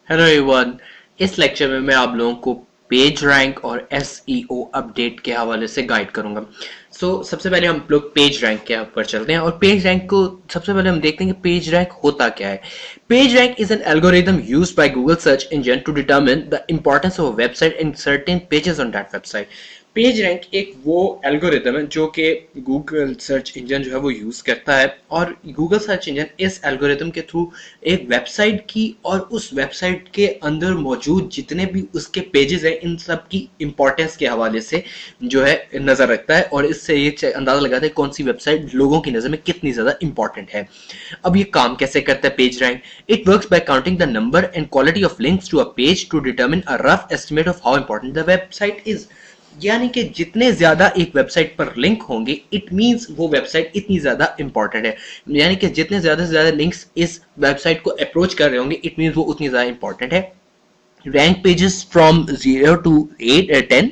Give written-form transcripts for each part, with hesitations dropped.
Hello everyone. इस lecture में मैं आप लोगों को पेज रैंक और एसईओ अपडेट के हवाले से गाइड करूंगा। सबसे पहले हम लोग पेज रैंक के ऊपर चलते हैं और पेज रैंक को सबसे पहले हम देखते हैं कि पेज रैंक होता क्या है। Page rank is an algorithm used by Google search engine to determine the importance of a website in certain pages on that website. Page rank एक वो एल्गोरिथम है जो कि गूगल सर्च इंजन जो है वो यूज करता है, और गूगल सर्च इंजन इस एल्गोरिथम के थ्रू एक वेबसाइट की और उस वेबसाइट के अंदर मौजूद जितने भी उसके पेजेस हैं इन सब की इंपॉर्टेंस के हवाले से जो है नजर रखता है, और इससे ये अंदाजा लगाता है कौन सी वेबसाइट लोगों की नजर में कितनी ज्यादा इंपॉर्टेंट है। अब ये काम कैसे करता है page rank? It works by counting the number and quality of links to a page to determine a rough estimate of how important the website is. यानी कि जितने ज्यादा एक वेबसाइट पर लिंक होंगे इट मींस वो वेबसाइट इतनी ज्यादा इंपॉर्टेंट है। यानी कि जितने ज्यादा से ज्यादा लिंक्स इस वेबसाइट को अप्रोच कर रहे होंगे इट मींस वो उतनी ज्यादा इंपॉर्टेंट है। रैंक पेजेस फ्रॉम 0 to 10,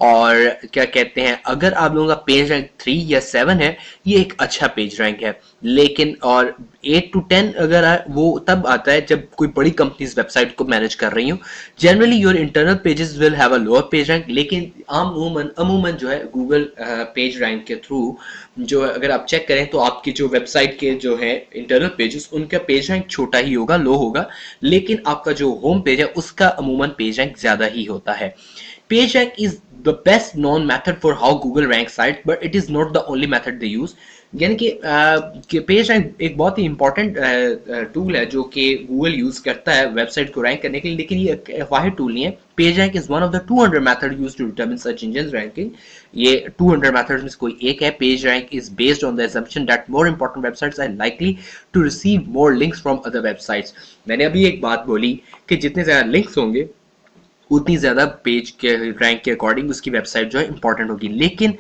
और क्या कहते हैं, अगर आप लोगों का पेज रैंक 3 या 7 है ये एक अच्छा पेज रैंक है। लेकिन और 8 to 10 अगर वो तब आता है जब कोई बड़ी कंपनीज वेबसाइट को मैनेज कर रही हो। Generally your internal pages will have a lower page rank, लेकिन अमूमन अमूमन जो है गूगल पेज रैंक के थ्रू जो है अगर आप चेक करें तो आपकी जो वेबसाइट के जो है इंटरनल पेजेस उनका पेज रैंक छोटा ही होगा, लो होगा, लेकिन आपका जो होम पेज है उसका अमूमन पेज रैंक ज्यादा ही होता है। Page rank is the best known method for how Google rank site, but it is not the only method they use. यानी कि पेज रैंक एक बहुत ही इंपॉर्टेंट टूल है जो कि गूगल यूज करता है वेबसाइट को रैंक करने के लिए, लेकिन ये वाहिद टूल नहीं है। Page rank is one of the 200 method used to determine search engine ranking. ये 200 मेथड्स में से कोई एक है। Page rank is based on the assumption that more important websites are likely to receive more links from other websites। मैंने अभी एक बात बोली कि जितने ज्यादा लिंक्स होंगे उतनी ज्यादा पेज के रैंक के अकॉर्डिंग उसकी वेबसाइट जो है इंपॉर्टेंट होगी। लेकिन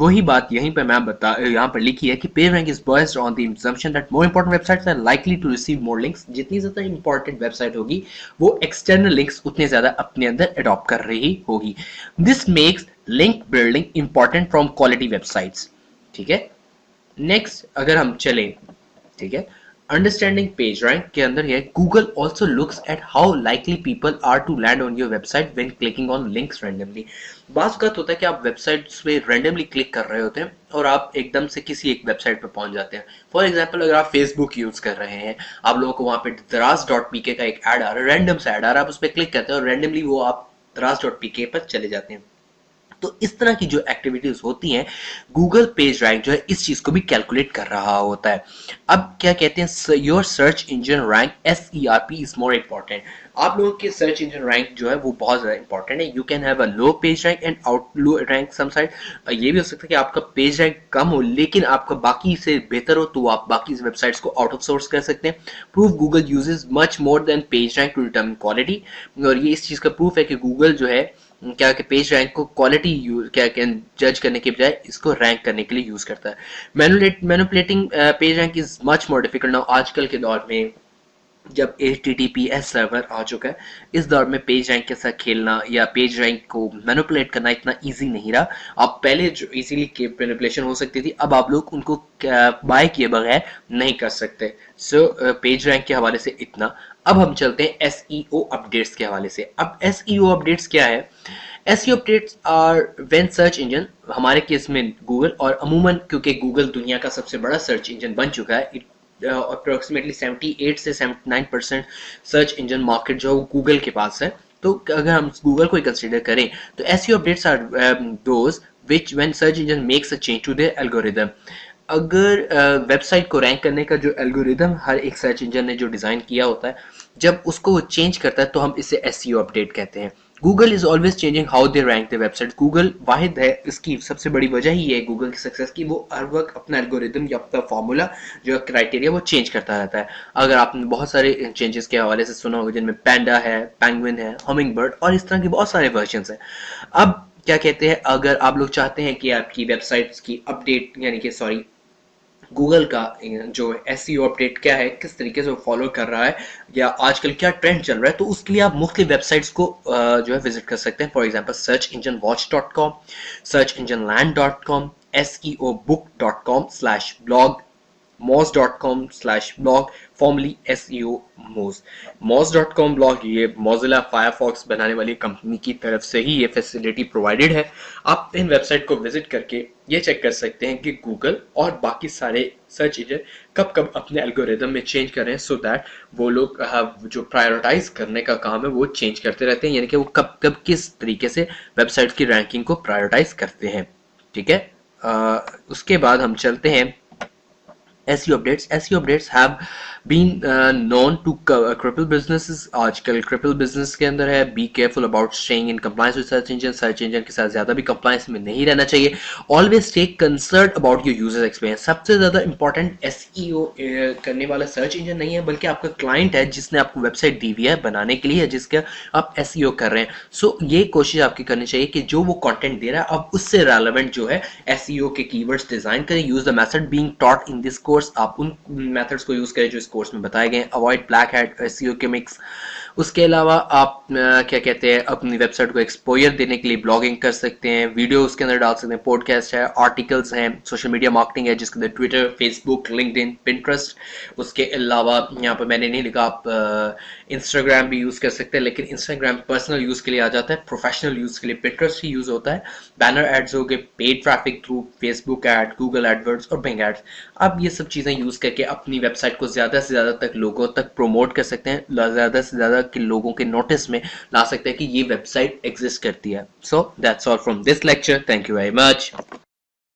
वही बात यहीं पर मैं यहाँ पर लिखी है कि page rank is based on the assumption that more important websites are likely to receive more links। जितनी ज्यादा इंपॉर्टेंट वेबसाइट होगी वो एक्सटर्नल लिंक्स उतने ज्यादा अपने अंदर अडॉप्ट कर रही होगी। This makes link building important from quality websites. ठीक है, नेक्स्ट अगर हम चलें, ठीक है, अंडरस्टैंडिंग पेज रैंक के अंदर है Google also looks at how likely people are to land on your website when clicking on links randomly. बात होता है कि आप वेबसाइट्स पे रैंडमली क्लिक कर रहे होते हैं और आप एकदम से किसी एक वेबसाइट पे पहुंच जाते हैं। फॉर एग्जांपल अगर आप फेसबुक यूज कर रहे हैं, आप लोगों को वहां पे दराज.pk का एक ऐड आ रहा है, रैंडम सा ऐड आ रहा है, आप उस पर क्लिक करते हैं और रैंडमली वो आप दराज.pk पर चले जाते हैं। तो इस तरह की जो एक्टिविटीज होती हैं गूगल पेज रैंक जो है इस चीज को भी कैलकुलेट कर रहा होता है। अब क्या कहते हैं, your search engine rank SERP is more important. आप लोगों के सर्च इंजन रैंक जो है वो बहुत ज्यादा इंपॉर्टेंट है। You can have a low page rank and out low rank some side. ये भी हो सकता है कि आपका पेज रैंक कम हो लेकिन आपका बाकी से बेहतर हो, तो आप बाकी वेबसाइट्स को आउट ऑफ सोर्स कर सकते हैं। Proof Google uses much more than page rank to determine quality. और ये इस चीज का प्रूफ है कि गूगल जो है क्या कि पेज रैंक को क्वालिटी क्या जज करने के बजाय इसको रैंक करने के लिए यूज करता है। Manipulating page rank is much more difficult now. आजकल के दौर में जब HTTPS सर्वर आ चुका है, इस दौर में पेज रैंक के साथ खेलना या पेज रैंक को मैनिपुलेट करना इतना इजी नहीं रहा। अब पहले जो इजीली मैनिपुलेशन हो सकती थी, अब आप लोग उनको बाय किए बगैर नहीं कर सकते। पेज रैंक के हवाले से इतना। अब हम चलते हैं SEO अपडेट्स के हवाले से। अब SEO अपडेट्स क्या है? SEO updates are when search engine, हमारे केस में गूगल, और अमूमन क्योंकि गूगल दुनिया का सबसे बड़ा सर्च इंजन बन चुका है, अप्रोक्सीमेटली 78 से 79% सर्च इंजन मार्केट जो गूगल के पास है। तो अगर हम गूगल को कंसीडर करें तो SEO updates are those which when search engine makes a change to their algorithm. अगर वेबसाइट को रैंक करने का जो एल्गोरिदम हर एक सर्च इंजन ने जो डिजाइन किया होता है, जब उसको वो चेंज करता है तो हम इसे SEO अपडेट कहते हैं। Google is always changing how they rank the website. Google वाहिद है, इसकी सबसे बड़ी वजह ही है गूगल की सक्सेस की, वो हर वक्त अपना एल्गोरिदम या अपना फॉर्मूला जो क्राइटेरिया वो चेंज करता रहता है। अगर आपने बहुत सारे चेंजेस के हवाले से सुना होगा जिनमें पैंडा है, पेंगुइन है, हमिंग बर्ड और इस तरह के बहुत सारे वर्जन है। अब क्या कहते हैं, अगर आप लोग चाहते हैं कि आपकी वेबसाइट की अपडेट यानी कि सॉरी गूगल का जो SEO अपडेट क्या है, किस तरीके से वो फॉलो कर रहा है या आजकल क्या ट्रेंड चल रहा है, तो उसके लिए आप मुख्तलिफ वेबसाइट्स को जो है विजिट कर सकते हैं। For example search engine watch.com, search engine land.com, seobook.com/blog, moz.com/blog, formerly SEO Moz. moz.com blog ये Mozilla Firefox बनाने वाली कंपनी की तरफ से ही ये फैसिलिटी प्रोवाइडेड है। आप इन वेबसाइट को विजिट करके ये चेक कर सकते हैं कि गूगल और बाकी सारे सर्च इंजन कब कब अपने एल्गोरिदम में चेंज कर रहे हैं, सो दैट वो लोग जो प्रायोरिटाइज करने का काम है वो चेंज करते रहते हैं, यानी कि वो कब कब किस तरीके से वेबसाइट की रैंकिंग को प्रायोरिटाइज करते हैं। ठीक है, उसके बाद हम चलते हैं SEO updates. SEO updates have been known to cripple businesses. आजकल cripple business के अंदर है। Be careful about staying in compliance with search engine. Search engine के साथ ज़्यादा भी compliance में नहीं रहना चाहिए। Always stay concerned about your user experience. सबसे ज़्यादा important SEO करने वाला search engine नहीं है, बल्कि आपका client है जिसने आपको website दी हुई है बनाने के लिए, जिसका आप SEO कर रहे हैं। So ये कोशिश आपकी करनी चाहिए कि जो वो content दे रहा है आप उससे relevant जो है SEO के keywords डिजाइन करें। Use the method being taught in this course. आप उन मेथड्स को यूज करें जो इस कोर्स में बताए गए हैं। Avoid black hat SEO gimmicks. उसके अलावा आप क्या कहते हैं, अपनी वेबसाइट को एक्सपोजर देने के लिए ब्लॉगिंग कर सकते हैं, वीडियो उसके अंदर डाल सकते हैं, पॉडकास्ट है, आर्टिकल्स हैं, सोशल मीडिया मार्केटिंग है जिसके अंदर ट्विटर, फेसबुक, लिंक्डइन, पिंटरेस्ट। उसके अलावा यहाँ पर मैंने नहीं लिखा, आप इंस्टाग्राम भी यूज कर सकते हैं, लेकिन इंस्टाग्राम पर्सनल यूज के लिए आ जाता है, प्रोफेशनल यूज के लिए पिंटरेस्ट ही यूज होता है। बैनर एड्स हो गए, paid traffic through Facebook ad, Google AdWords और बिंग एड्स। आप ये सब चीजें यूज करके अपनी वेबसाइट को ज्यादा से ज्यादा तक लोगों तक प्रोमोट कर सकते हैं, ज्यादा से ज्यादा के लोगों के नोटिस में ला सकते हैं कि ये वेबसाइट एग्जिस्ट करती है। So that's all from this lecture. Thank you very much.